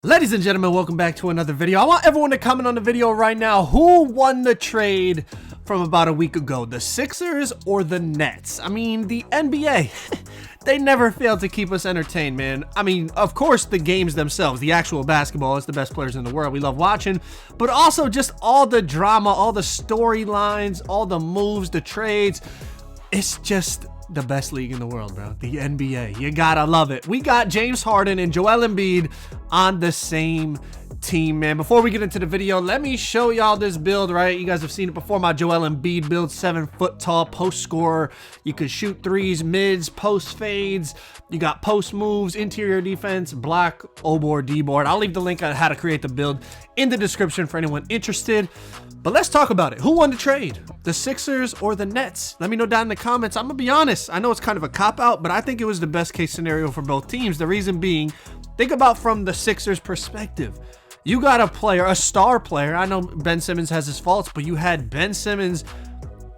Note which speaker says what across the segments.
Speaker 1: Ladies and gentlemen, welcome back to another video. I want everyone to comment on the video right now. Who won the trade from about a week ago? The Sixers or the Nets? I mean, the NBA, they never fail to keep us entertained, man. I mean, of course, the games themselves, the actual basketball, it's the best players in the world. We love watching, but also just all the drama, all the storylines, all the moves, the trades. It's just the best league in the world, bro. The NBA. You gotta love it. We got James Harden and Joel Embiid on the same team, man. Before we get into the video, let me show y'all this build, right? You guys have seen it before. My Joel Embiid build, 7 foot tall, post scorer. You could shoot threes, mids, post fades. You got post moves, interior defense, block, O-board, D-board. I'll leave the link on how to create the build in the description for anyone interested. But let's talk about it. Who won the trade? The Sixers or the Nets? Let me know down in the comments. I'm gonna be honest. I know it's kind of a cop-out, but I think it was the best case scenario for both teams. The reason being, think about from the Sixers perspective. You got a player, a star player. I know Ben Simmons has his faults, but you had Ben Simmons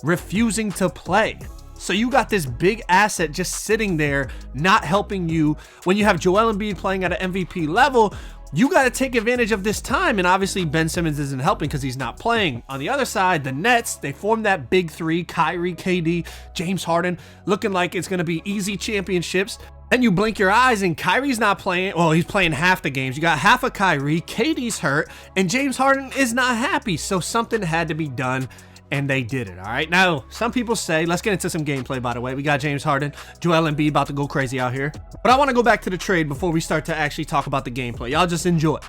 Speaker 1: refusing to play. So you got this big asset just sitting there, not helping you. When you have Joel Embiid playing at an MVP level, you got to take advantage of this time. And obviously Ben Simmons isn't helping because he's not playing. On the other side, the Nets, they formed that big three, Kyrie, KD, James Harden, looking like it's going to be easy championships. Then you blink your eyes and Kyrie's not playing. Well, he's playing half the games. You got half of Kyrie, KD's hurt, and James Harden is not happy. So something had to be done, and they did it. All right. Now, some people say, let's get into some gameplay, by the way. We got James Harden, Joel Embiid about to go crazy out here. But I want to go back to the trade before we start to actually talk about the gameplay. Y'all just enjoy.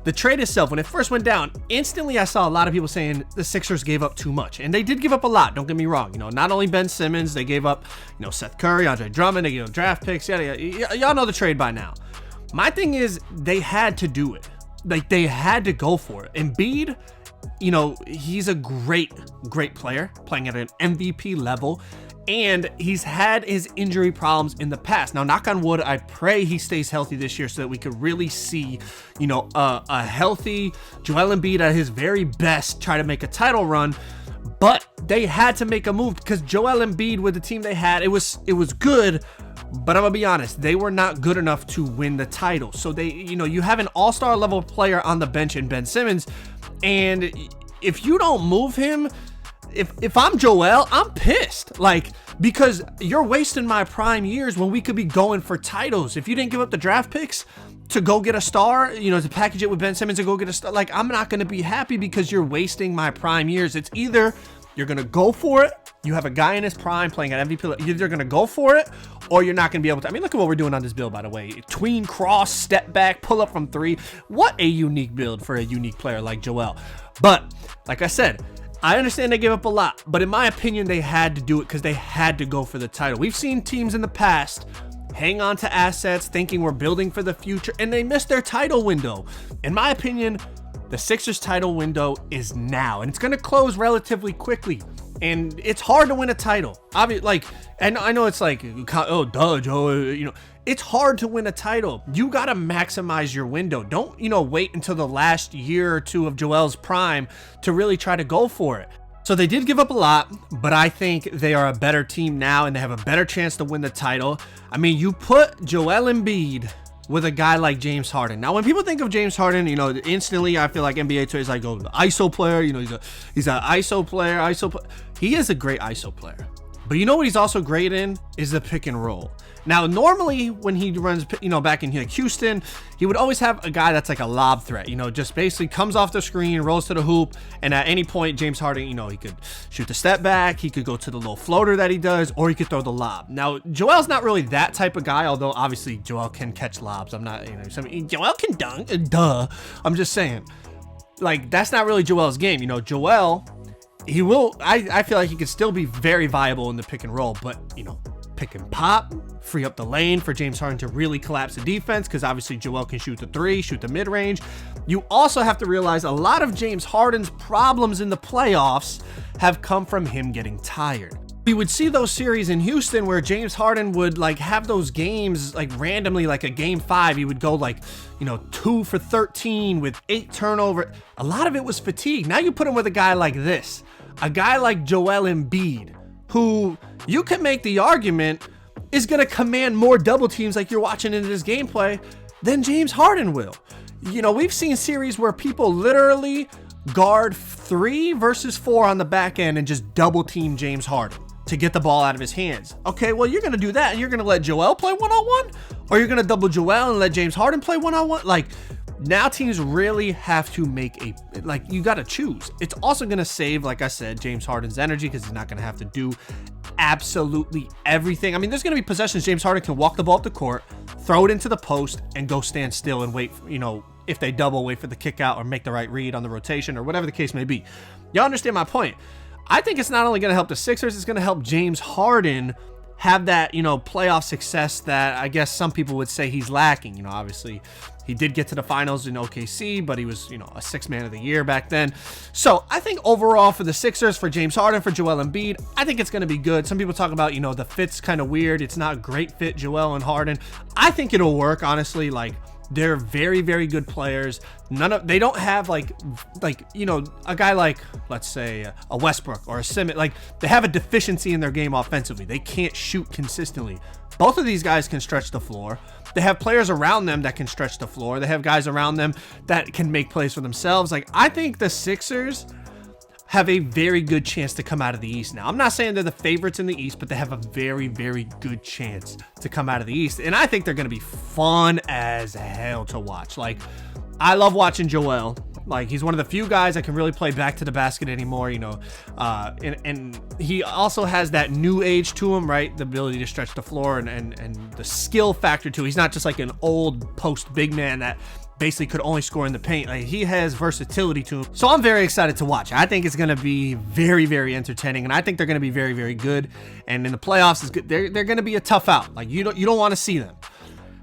Speaker 1: The trade itself, when it first went down, instantly I saw a lot of people saying the Sixers gave up too much. And they did give up a lot, don't get me wrong. You know, not only Ben Simmons, they gave up, you know, Seth Curry, Andre Drummond, they gave up draft picks, yada, yada. Y'all know the trade by now. My thing is, they had to do it. Like, they had to go for it. Embiid, you know, he's a great player, playing at an MVP level. And he's had his injury problems in the past. Now, knock on wood, I pray he stays healthy this year so that we could really see, you know, a healthy Joel Embiid at his very best try to make a title run. But they had to make a move because Joel Embiid with the team they had, it was good. But I'm gonna be honest, they were not good enough to win the title. So they, you know, you have an all-star level player on the bench in Ben Simmons. And if you don't move him, if I'm Joel, I'm pissed, like, because you're wasting my prime years when we could be going for titles. If you didn't give up the draft picks to go get a star, you know, to package it with Ben Simmons and go get a star, like, I'm not going to be happy because you're wasting my prime years. It's either you're going to go for it, you have a guy in his prime playing at MVP, you're either going to go for it or you're not going to be able to. I mean, look at what we're doing on this build, by the way. Tween, cross, step back, pull up from three. What a unique build for a unique player like Joel. But like I said, I understand they gave up a lot, but in my opinion, they had to do it because they had to go for the title. We've seen teams in the past hang on to assets thinking we're building for the future, and they missed their title window. In my opinion, the Sixers title window is now, and it's going to close relatively quickly. And it's hard to win a title. Obviously, like, and I know it's like, oh, duh, Joe, you know, it's hard to win a title. You got to maximize your window. Don't, you know, wait until the last year or two of Joel's prime to really try to go for it. So they did give up a lot, but I think they are a better team now and they have a better chance to win the title. I mean, you put Joel Embiid with a guy like James Harden. Now, when people think of James Harden, you know, instantly I feel like NBA today is like, oh, the ISO player, you know, he's an ISO player, He is a great ISO player. But you know what he's also great in is the pick and roll. Now, normally when he runs, you know, back in Houston, he would always have a guy that's like a lob threat, you know, just basically comes off the screen, rolls to the hoop, and at any point, James Harden, you know, he could shoot the step back, he could go to the little floater that he does, or he could throw the lob. Now, Joel's not really that type of guy, although obviously Joel can catch lobs. I'm not, you know, Joel can dunk, duh. I'm just saying, like, that's not really Joel's game. You know, Joel, he will, I feel like he could still be very viable in the pick and roll, but, you know, pick and pop, free up the lane for James Harden to really collapse the defense, because obviously Joel can shoot the three, shoot the mid-range. You also have to realize a lot of James Harden's problems in the playoffs have come from him getting tired. We would see those series in Houston where James Harden would like have those games like randomly, like a game 5, he would go like, you know, 2 for 13 with 8 turnovers. A lot of it was fatigue. Now you put him with a guy like this, a guy like Joel Embiid, who you can make the argument is going to command more double teams like you're watching in this gameplay than James Harden will. You know, we've seen series where people literally guard 3 versus 4 on the back end and just double team James Harden to get the ball out of his hands. Okay, well, you're going to do that and you're going to let Joel play one-on-one? Or you're going to double Joel and let James Harden play one-on-one? Like, now teams really have to make you got to choose. It's also going to save, like I said, James Harden's energy because he's not going to have to do absolutely everything. I mean, there's going to be possessions James Harden can walk the ball up the court, throw it into the post, and go stand still and wait, you know, if they double, wait for the kick out or make the right read on the rotation or whatever the case may be. Y'all understand my point? I think it's not only going to help the Sixers, it's going to help James Harden have that, you know, playoff success that I guess some people would say he's lacking. You know, obviously he did get to the finals in OKC, but he was, you know, a 6th man of the year back then. So I think overall for the Sixers, for James Harden, for Joel Embiid, I think it's going to be good. Some people talk about, you know, the fit's kind of weird. It's not a great fit, Joel and Harden. I think it'll work, honestly. Like, they're very, very good players. They don't have like, you know, a guy like, let's say a Westbrook or a Simmons. Like, they have a deficiency in their game offensively. They can't shoot consistently. Both of these guys can stretch the floor. They have players around them that can stretch the floor. They have guys around them that can make plays for themselves. Like, I think the Sixers have a very good chance to come out of the East. Now, I'm not saying they're the favorites in the East, but they have a very, very good chance to come out of the East. And I think they're going to be fun as hell to watch. Like, I love watching Joel. Like, he's one of the few guys that can really play back to the basket anymore, you know. And he also has that new age to him, right? The ability to stretch the floor and the skill factor too. He's not just like an old post big man that basically could only score in the paint. Like, he has versatility to him. So I'm very excited to watch. I think it's going to be very, very entertaining, and I think they're going to be very, very good. And in the playoffs, it's good. They're going to be a tough out. Like, you don't want to see them.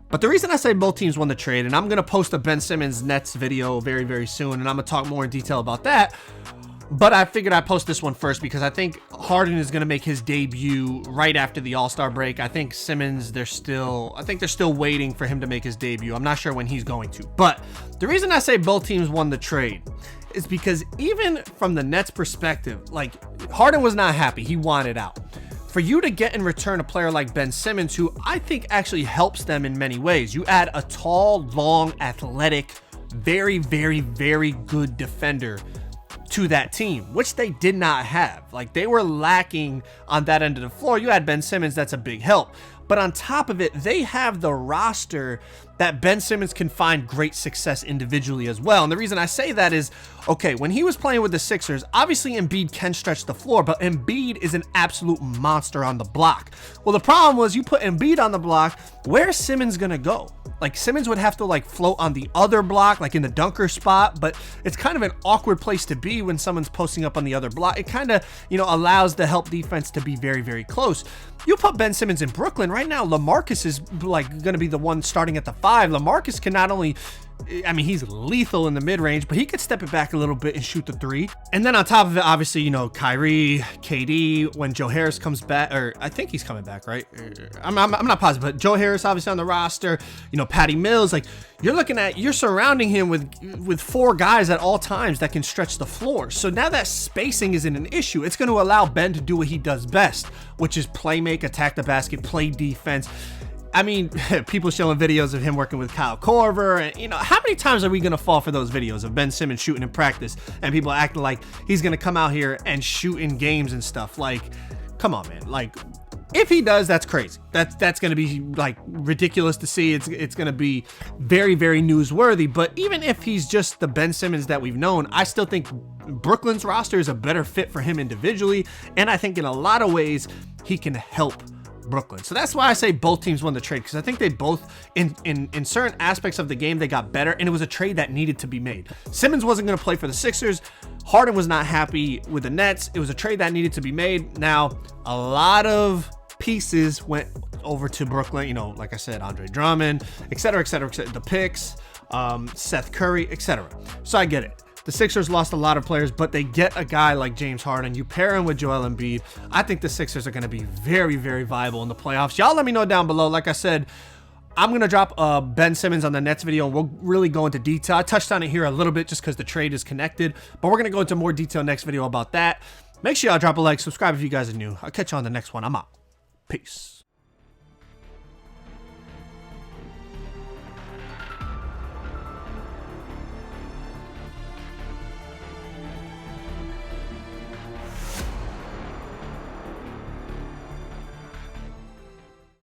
Speaker 1: But the reason I say both teams won the trade, and I'm going to post a Ben Simmons Nets video very, very soon, and I'm going to talk more in detail about that. But I figured I'd post this one first because I think Harden is going to make his debut right after the All-Star break. I think Simmons, they're still waiting for him to make his debut. I'm not sure when he's going to. But the reason I say both teams won the trade is because even from the Nets perspective, like, Harden was not happy. He wanted out. For you to get in return a player like Ben Simmons, who I think actually helps them in many ways. You add a tall, long, athletic, very, very, very good defender to that team, which they did not have. Like, they were lacking on that end of the floor. You had Ben Simmons, that's a big help. But on top of it, they have the roster that Ben Simmons can find great success individually as well. And the reason I say that is, okay, when he was playing with the Sixers, obviously Embiid can stretch the floor, but Embiid is an absolute monster on the block. Well, the problem was you put Embiid on the block, where's Simmons gonna go? Like, Simmons would have to like float on the other block, like in the dunker spot, but it's kind of an awkward place to be when someone's posting up on the other block. It kind of, you know, allows the help defense to be very, very close. You put Ben Simmons in Brooklyn right now, LaMarcus is like going to be the one starting at the 5. LaMarcus can not only, I mean, he's lethal in the mid-range, but he could step it back a little bit and shoot the 3. And then on top of it, obviously, you know, Kyrie, KD, when Joe Harris comes back, or I think he's coming back, right? I'm not positive, but Joe Harris obviously on the roster, you know, Patty Mills, like, you're surrounding him with 4 guys at all times that can stretch the floor. So now that spacing isn't an issue. It's going to allow Ben to do what he does best, which is play make, attack the basket, play defense. I mean, people showing videos of him working with Kyle Korver, and, you know, how many times are we going to fall for those videos of Ben Simmons shooting in practice and people acting like he's going to come out here and shoot in games and stuff? Like, come on, man. Like, if he does, that's crazy. That's going to be like ridiculous to see. It's going to be very, very newsworthy. But even if he's just the Ben Simmons that we've known, I still think Brooklyn's roster is a better fit for him individually. And I think in a lot of ways, he can help Brooklyn. So that's why I say both teams won the trade, because I think they both, in certain aspects of the game, they got better, and it was a trade that needed to be made. Simmons wasn't going to play for the Sixers. Harden was not happy with the Nets. It was a trade that needed to be made. Now, a lot of pieces went over to Brooklyn, you know, like I said, Andre Drummond, et cetera, the picks, Seth Curry, etc. So I get it. The Sixers lost a lot of players, but they get a guy like James Harden. You pair him with Joel Embiid. I think the Sixers are going to be very, very viable in the playoffs. Y'all let me know down below. Like I said, I'm going to drop Ben Simmons on the Nets video, and we'll really go into detail. I touched on it here a little bit just because the trade is connected, but we're going to go into more detail next video about that. Make sure y'all drop a like, subscribe if you guys are new. I'll catch you on the next one. I'm out. Peace.